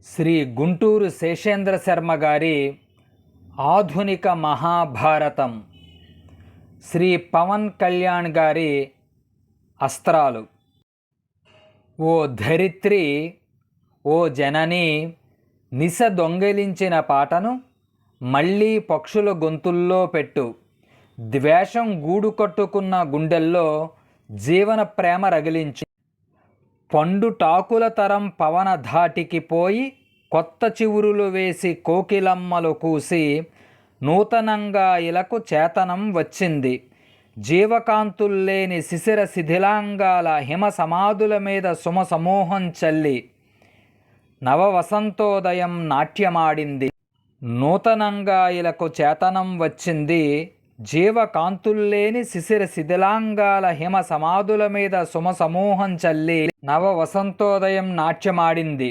శ్రీ గుంటూరు శేషేంద్ర శర్మ గారి ఆధునిక మహాభారతం, శ్రీ పవన్ కళ్యాణ్ గారి అస్త్రాలు. ఓ ధరిత్రి, ఓ జనని, నిశ దొంగిలించిన పాటను మళ్ళీ పక్షుల గొంతుల్లో పెట్టు. ద్వేషం గూడు కట్టుకున్న గుండెల్లో జీవన ప్రేమ రగిలించు. పండుటాకుల తరం పవన ధాటికి పోయి కొత్త చివురులు వేసి కోకిలమ్మలు కూసి నూతనంగా ఇలకు చేతనం వచ్చింది. జీవకాంతుల్లేని శిశిర శిథిలాంగాల హిమ సమాధుల మీద సుమ సమూహం చల్లి నవ వసంతోదయం నాట్యమాడింది. నూతనంగా ఇలకు చేతనం వచ్చింది. జీవకాంతుల్లేని శిశిర శిథిలాంగాల హిమ సమాధుల మీద సుమ సమూహం చల్లి నవ వసంతోదయం నాట్యమాడింది.